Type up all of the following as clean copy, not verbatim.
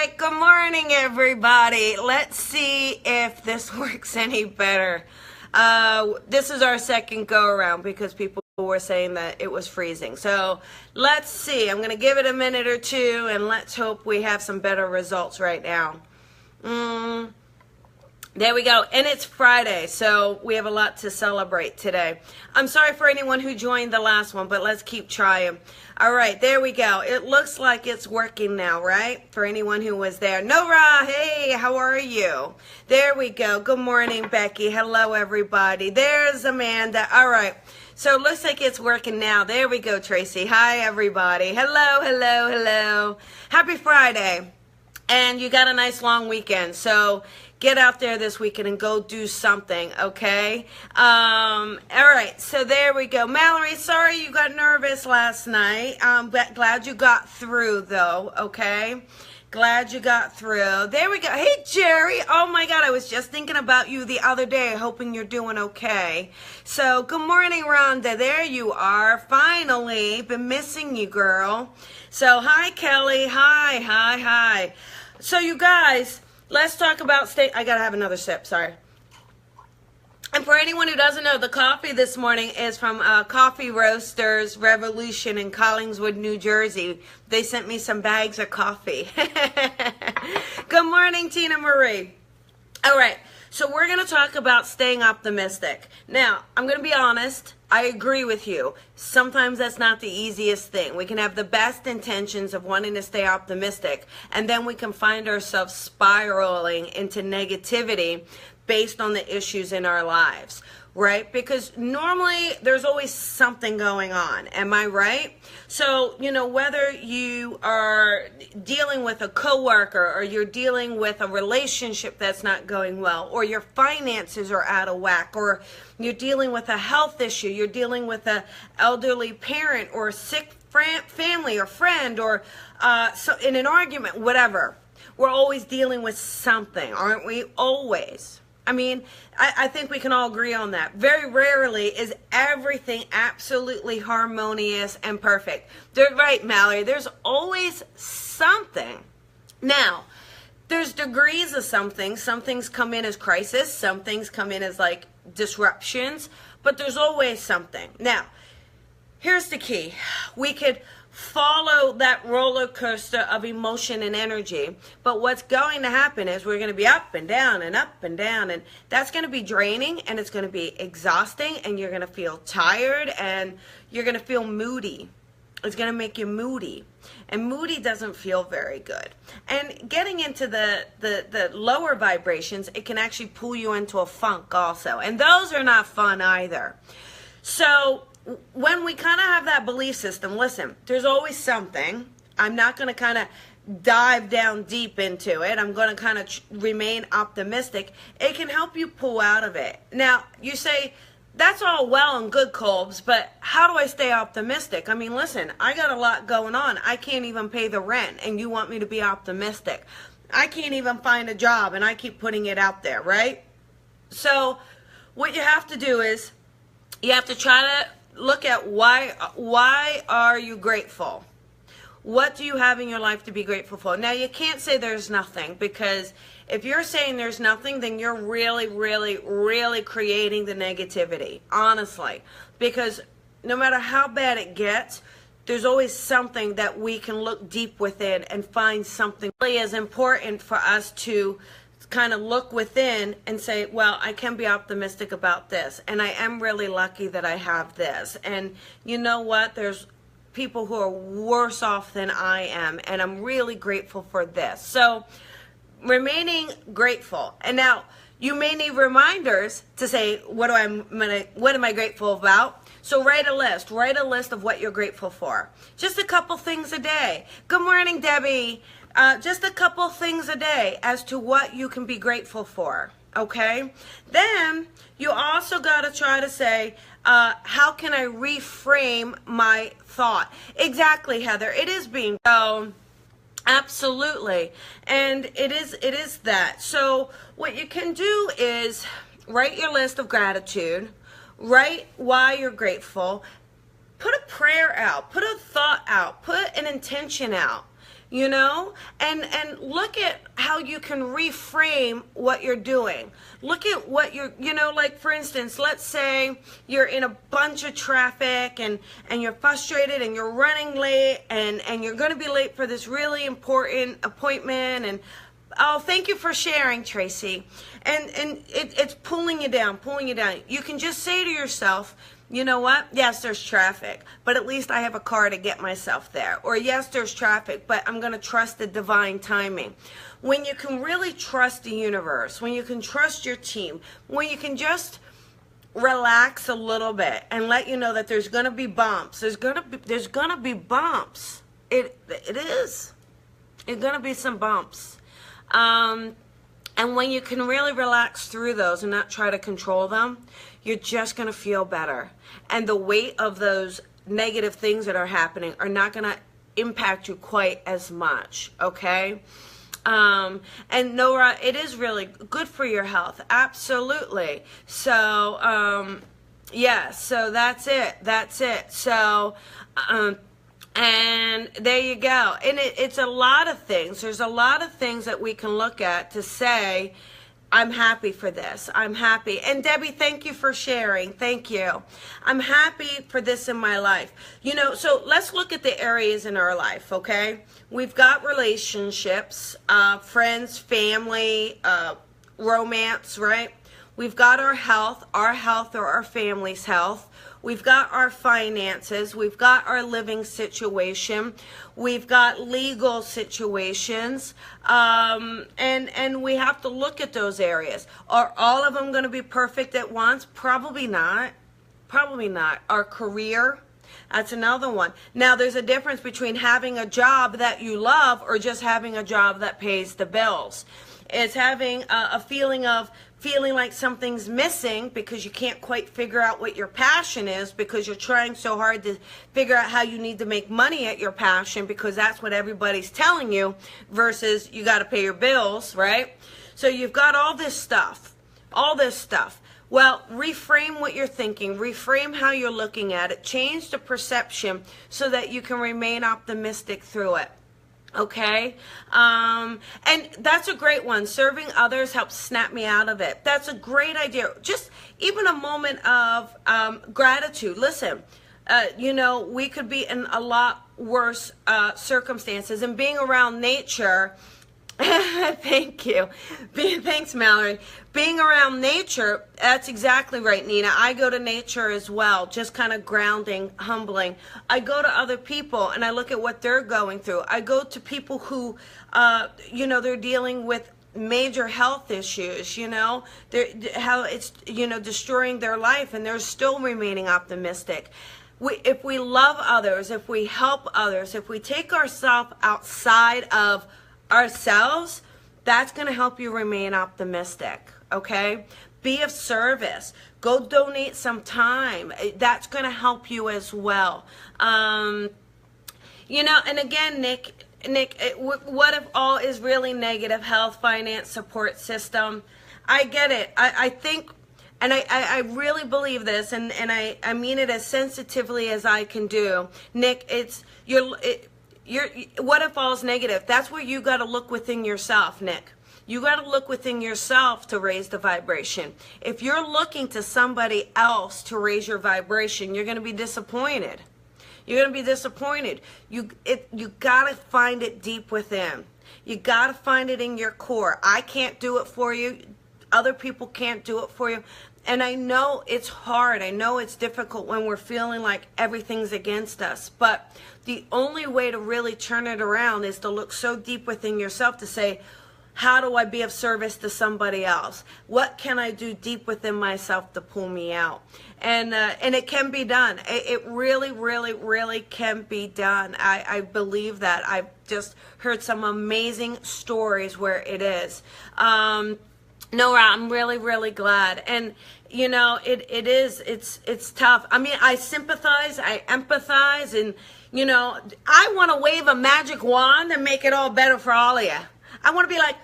right, good morning, everybody. Let's see if this works any better. This is our second go-around because people were saying that it was freezing. So let's see. I'm going to give it a minute or two, and let's hope we have some better results right now. There we go. And it's Friday, so we have a lot to celebrate today. I'm sorry for anyone who joined the last one, but let's keep trying. All right, there we go. It looks like it's working now, right? For anyone who was there. Nora, hey, how are you? There we go. Good morning, Becky. Hello, everybody. There's Amanda. All right. So it looks like it's working now. There we go, Tracy. Hi, everybody. Hello, hello, hello. Happy Friday. And you got a nice long weekend. So get out there this weekend and go do something, okay? All right, so there we go. Mallory, sorry you got nervous last night. Glad you got through, though, okay? Glad you got through. There we go. Hey, Jerry. Oh, my God. I was just thinking about you the other day, hoping you're doing okay. So, good morning, Rhonda. There you are. Finally. Been missing you, girl. So, hi, Kelly. Hi. So, you guys, let's talk about I got to have another sip. Sorry. And for anyone who doesn't know, the coffee this morning is from Coffee Roasters Revolution in Collingswood, New Jersey. They sent me some bags of coffee. Good morning, Tina Marie. All right, so we're going to talk about staying optimistic. Now, I'm going to be honest. I agree with you. Sometimes that's not the easiest thing. We can have the best intentions of wanting to stay optimistic, and then we can find ourselves spiraling into negativity based on the issues in our lives, right? Because normally there's always something going on. Am I right? So, whether you are dealing with a coworker, or you're dealing with a relationship that's not going well, or your finances are out of whack, or you're dealing with a health issue, you're dealing with an elderly parent or a sick family or friend, or so in an argument, whatever. We're always dealing with something, aren't we? Always. I mean, I think we can all agree on that. Very rarely is everything absolutely harmonious and perfect. They're right, Mallory. There's always something. Now, there's degrees of something. Some things come in as crisis. Some things come in as like disruptions. But there's always something. Now, here's the key. We could follow that roller coaster of emotion and energy, but what's going to happen is we're going to be up and down, and that's going to be draining, and it's going to be exhausting, and you're going to feel tired, and you're going to feel moody. It's going to make you moody, and moody doesn't feel very good. And getting into the lower vibrations, it can actually pull you into a funk also, and those are not fun either. So when we kind of have that belief system, listen, there's always something. I'm not going to kind of dive down deep into it. I'm going to kind of remain optimistic. It can help you pull out of it. Now, you say, that's all well and good, Colbs, but how do I stay optimistic? I mean, listen, I got a lot going on. I can't even pay the rent, and you want me to be optimistic. I can't even find a job, and I keep putting it out there, right? So what you have to do is you have to try to look at why are you grateful? What do you have in your life to be grateful for? Now, you can't say there's nothing, because if you're saying there's nothing, then you're really, really, really creating the negativity, honestly. Because no matter how bad it gets, there's always something that we can look deep within and find something really is important for us to kind of look within and say, well, I can be optimistic about this, and I am really lucky that I have this, and you know what, there's people who are worse off than I am, and I'm really grateful for this. So remaining grateful. And now you may need reminders to say, what am I grateful about? So write a list of what you're grateful for. Just a couple things a day. Good morning, Debbie. Just a couple things a day as to what you can be grateful for, okay? Then you also got to try to say, how can I reframe my thought? Exactly, Heather. It is being so. Absolutely. And it is that. So what you can do is write your list of gratitude, write why you're grateful, put a prayer out, put a thought out, put an intention out. you know, and look at how you can reframe what you're doing. Look at what you're, you know, like for instance, let's say you're in a bunch of traffic and you're frustrated and you're running late and you're going to be late for this really important appointment. And oh, thank you for sharing, Tracy. And it's pulling you down, pulling you down. You can just say to yourself, you know what? Yes, there's traffic, but at least I have a car to get myself there. Or yes, there's traffic, but I'm going to trust the divine timing. When you can really trust the universe, when you can trust your team, when you can just relax a little bit and let you know that there's going to be bumps. There's going to be bumps. It is. It's going to be some bumps. And when you can really relax through those and not try to control them, you're just going to feel better. And the weight of those negative things that are happening are not going to impact you quite as much, okay? And Nora, it is really good for your health. Absolutely. So, yeah, so that's it. That's it. So, and there you go. And it's a lot of things. There's a lot of things that we can look at to say, I'm happy for this. I'm happy. And Debbie, thank you for sharing. Thank you. I'm happy for this in my life. You know, so let's look at the areas in our life, okay? We've got relationships, friends, family, romance, right? We've got our health or our family's health. We've got our finances. We've got our living situation. We've got legal situations. And we have to look at those areas. Are all of them going to be perfect at once? Probably not. Probably not. Our career, that's another one. Now, there's a difference between having a job that you love or just having a job that pays the bills. It's having a feeling like something's missing because you can't quite figure out what your passion is because you're trying so hard to figure out how you need to make money at your passion because that's what everybody's telling you versus you got to pay your bills, right? So you've got all this stuff, all this stuff. Well, reframe what you're thinking, reframe how you're looking at it, change the perception so that you can remain optimistic through it. Okay, and that's a great one. Serving others helps snap me out of it. That's a great idea. Just even a moment of gratitude. Listen, you know, we could be in a lot worse circumstances, and being around nature. Thank you. Thanks, Mallory. Being around nature, that's exactly right, Nina. I go to nature as well, just kind of grounding, humbling. I go to other people and I look at what they're going through. I go to people who, you know, they're dealing with major health issues, you know, how it's, you know, destroying their life and they're still remaining optimistic. If we love others, if we help others, if we take ourselves outside of ourselves, that's going to help you remain optimistic, okay? Be of service. Go donate some time. That's going to help you as well. You know, and again, Nick, what if all is really negative? Health, finance, support system. I get it. I think, and I really believe this, and I mean it as sensitively as I can do. Nick, what if all is negative? That's where you got to look within yourself, Nick. You got to look within yourself to raise the vibration. If you're looking to somebody else to raise your vibration, you're going to be disappointed. You're going to be disappointed. You got to find it deep within. You got to find it in your core. I can't do it for you. Other people can't do it for you. And I know it's hard. I know it's difficult when we're feeling like everything's against us. But the only way to really turn it around is to look so deep within yourself to say, how do I be of service to somebody else? What can I do deep within myself to pull me out? And it can be done. It really, really, really can be done. I believe that. I've just heard some amazing stories where it is. Nora, I'm really, really glad. And, you know, it's tough. I mean, I sympathize, I empathize, and, you know, I want to wave a magic wand and make it all better for all of you. I want to be like,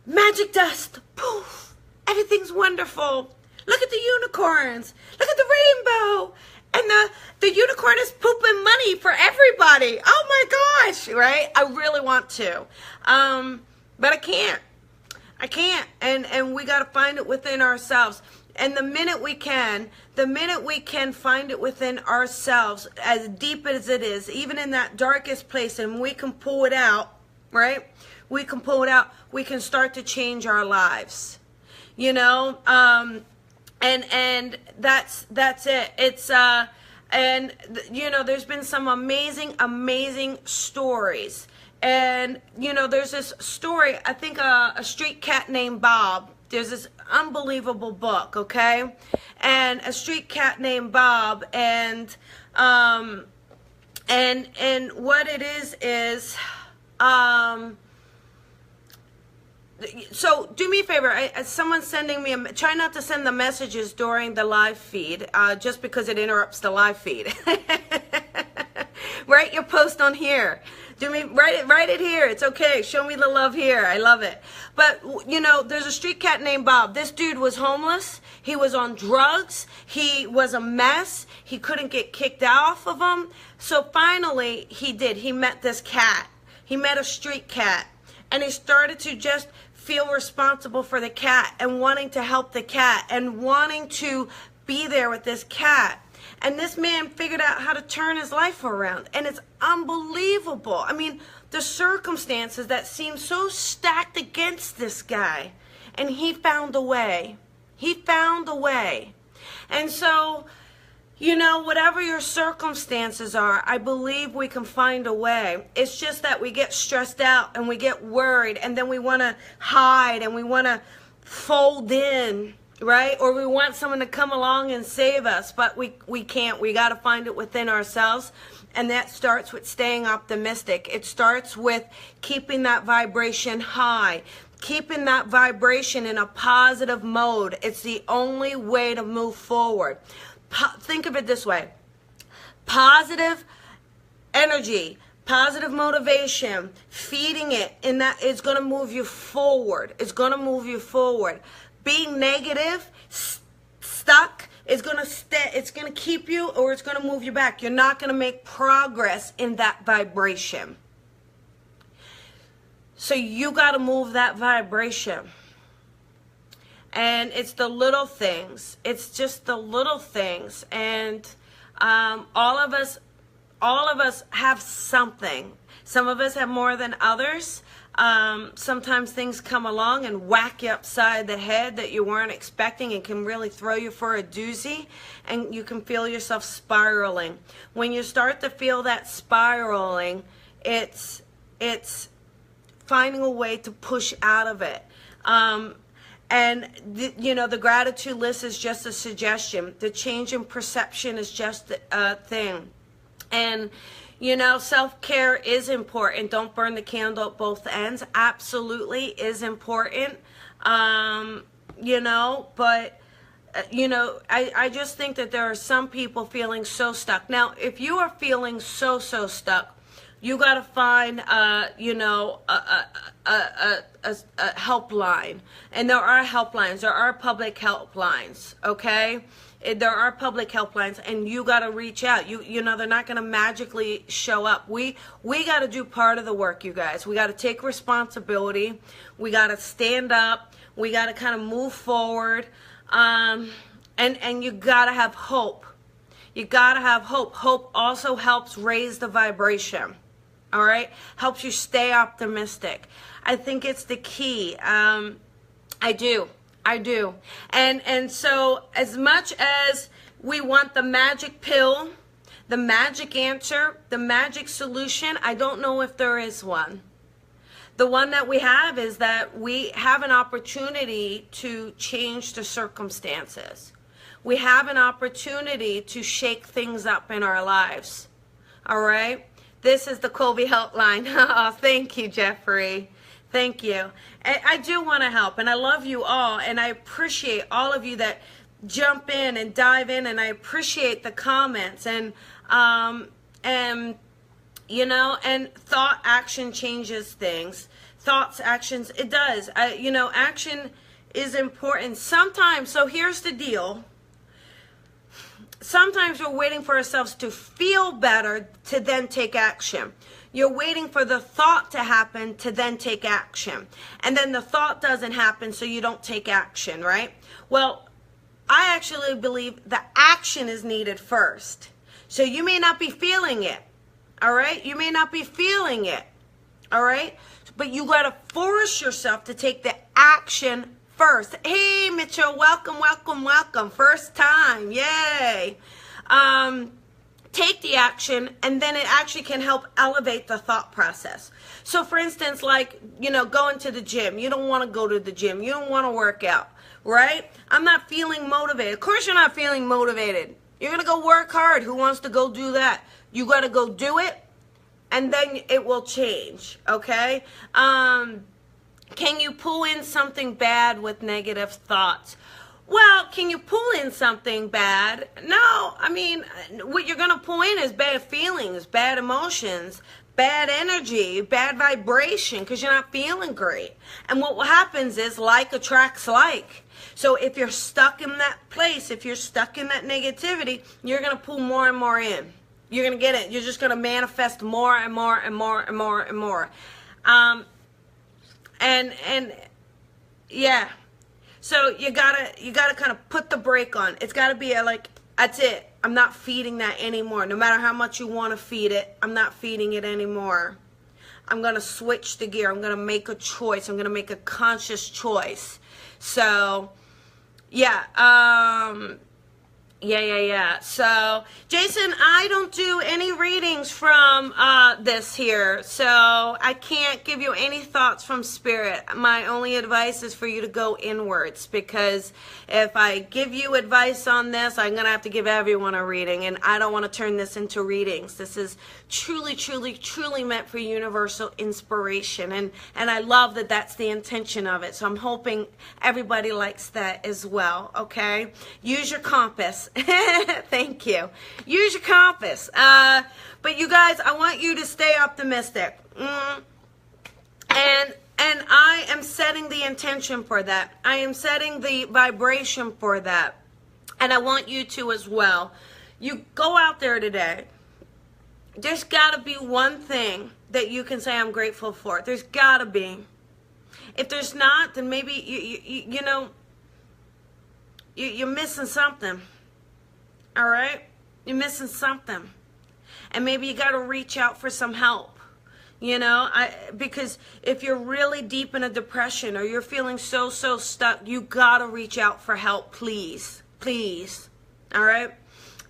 magic dust, poof, everything's wonderful. Look at the unicorns. Look at the rainbow. And the unicorn is pooping money for everybody. Oh my gosh, right? I really want to. But I can't. And we got to find it within ourselves. And the minute we can find it within ourselves, as deep as it is, even in that darkest place, and we can pull it out, right? We can pull it out. We can start to change our lives, you know? And that's it. It's, and you know, there's been some amazing stories. And, you know, there's this story, I think a street cat named Bob. There's this unbelievable book, okay? And a street cat named Bob, and what it is, so do me a favor, someone's sending me, try not to send the messages during the live feed, just because it interrupts the live feed. Write your post on here. Write it here. It's okay. Show me the love here. I love it. But, you know, there's a street cat named Bob. This dude was homeless. He was on drugs. He was a mess. He couldn't get kicked off of them. So finally, he did. He met this cat. He met a street cat. And he started to just feel responsible for the cat and wanting to help the cat and wanting to be there with this cat. And this man figured out how to turn his life around. And it's unbelievable. I mean, the circumstances that seem so stacked against this guy. And he found a way. He found a way. And so, you know, whatever your circumstances are, I believe we can find a way. It's just that we get stressed out and we get worried. And then we want to hide and we want to fold in. Right? Or we want someone to come along and save us, but we can't. We got to find it within ourselves, and that starts with staying optimistic. It starts with keeping that vibration high, keeping that vibration in a positive mode. It's the only way to move forward. Think of it this way. Positive energy, positive motivation, feeding it, and that is going to move you forward. It's going to move you forward. Being negative, stuck, is going to stay. It's going to keep you, or it's going to move you back. You're not going to make progress in that vibration. So you got to move that vibration. And it's the little things. It's just the little things. And all of us have something. Some of us have more than others. Sometimes things come along and whack you upside the head that you weren't expecting and can really throw you for a doozy, and you can feel yourself spiraling. When you start to feel that spiraling, it's finding a way to push out of it. You know, the gratitude list is just a suggestion. The change in perception is just a thing. And you know, self-care is important. Don't burn the candle at both ends. Absolutely is important. You know, but, you know, I just think that there are some people feeling so stuck. Now, if you are feeling so stuck, you got to find, you know, a helpline. And there are helplines. There are public helplines, okay? There are public helplines, and you got to reach out. You know, they're not going to magically show up. We got to do part of the work, you guys. We got to take responsibility. We got to stand up. We got to kind of move forward. And you got to have hope. You got to have hope. Hope also helps raise the vibration. All right? Helps you stay optimistic. I think it's the key. I do. And so as much as we want the magic pill, the magic answer, the magic solution, I don't know if there is one. The one that we have is that we have an opportunity to change the circumstances. We have an opportunity to shake things up in our lives. All right? This is the Colby helpline. Oh, thank you, Jeffrey. Thank you. I do want to help, and I love you all, and I appreciate all of you that jump in and dive in, and I appreciate the comments, and you know, and thought action changes things. Thoughts, actions, it does. You know, action is important sometimes. So here's the deal. sometimes we're waiting for ourselves to feel better to then take action. You're waiting for the thought to happen to then take action. And then the thought doesn't happen, so you don't take action, right? Well, I actually believe the action is needed first. So you may not be feeling it, all right? You may not be feeling it, all right? But you got to force yourself to take the action first. Hey, Mitchell, welcome, welcome, welcome. First time, yay. Take the action, and then it actually can help elevate the thought process. So for instance, like, going to the gym. You don't want to go to the gym. You don't want to work out, right? I'm not feeling motivated. Of course you're not feeling motivated. You're going to go work hard. Who wants to go do that? You got to go do it, and then it will change, okay? Can you pull in something bad with negative thoughts? Well, can you pull in something bad? No, I mean, what you're going to pull in is bad feelings, bad emotions, bad energy, bad vibration, because you're not feeling great. And what happens is like attracts like. So if you're stuck in that place, if you're stuck in that negativity, you're going to pull more and more in. You're going to get it. You're just going to manifest more and more and more and more and more. And yeah. So you gotta kind of put the brake on. It's gotta be like, that's it. I'm not feeding that anymore. No matter how much you want to feed it, I'm not feeding it anymore. I'm gonna switch the gear. I'm gonna make a choice. I'm gonna make a conscious choice. So, yeah. Yeah. So, Jason, I don't do any readings from this here, so I can't give you any thoughts from Spirit. My only advice is for you to go inwards, because if I give you advice on this, I'm going to have to give everyone a reading, and I don't want to turn this into readings. This is truly, truly, truly meant for universal inspiration, and I love that that's the intention of it, so I'm hoping everybody likes that as well, okay? Use your compass. Thank you. Use your compass. But you guys, I want you to stay optimistic. And I am setting the intention for that. I am setting the vibration for that. And I want you to as well. You go out there today. There's got to be one thing that you can say I'm grateful for. There's got to be. If there's not, then maybe you're missing something. All right? You're missing something. And maybe you got to reach out for some help. Because if you're really deep in a depression or you're feeling so stuck, you got to reach out for help, please. Please. All right?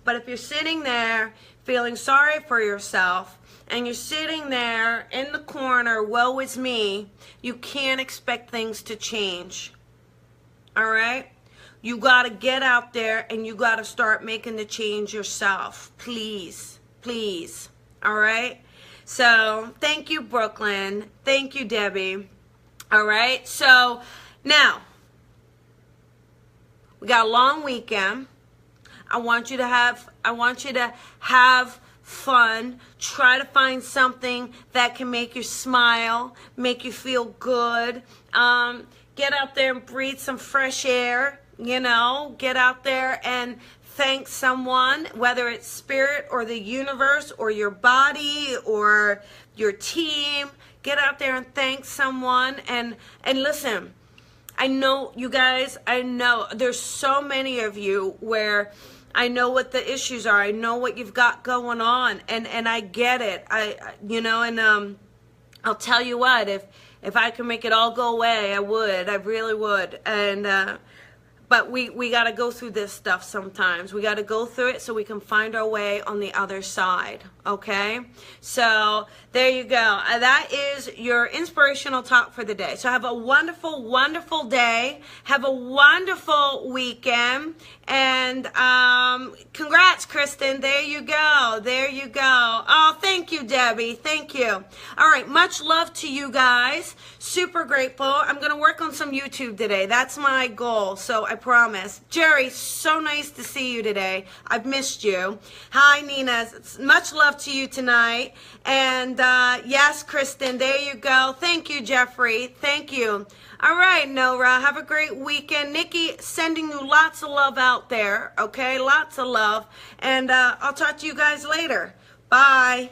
But if you're sitting there feeling sorry for yourself and you're sitting there in the corner, woe is me, you can't expect things to change. All right? You got to get out there and you got to start making the change yourself. Please. Please. All right? So, thank you, Brooklyn. Thank you, Debbie. All right? So, now, we got a long weekend. I want you to have fun. Try to find something that can make you smile, make you feel good. Get out there and breathe some fresh air. Get out there and thank someone, whether it's Spirit or the universe or your body or your team. Get out there and thank someone. And listen, I know, you guys, I know there's so many of you where I know what the issues are. I know what you've got going on, and I get it. I'll tell you what, if I could make it all go away, I would. I really would. But we got to go through this stuff sometimes. We got to go through it so we can find our way on the other side, okay? So there you go. That is your inspirational talk for the day. So have a wonderful, wonderful day. Have a wonderful weekend. And congrats, Kristen. There you go. There you go. Oh, thank you, Debbie. Thank you. All right. Much love to you guys. Super grateful. I'm going to work on some YouTube today. That's my goal. So I promise. Jerry, so nice to see you today. I've missed you. Hi, Nina. Much love to you tonight. And yes, Kristen, there you go. Thank you, Jeffrey. Thank you. All right, Nora, have a great weekend. Nikki, sending you lots of love out there, okay? Lots of love. And I'll talk to you guys later. Bye.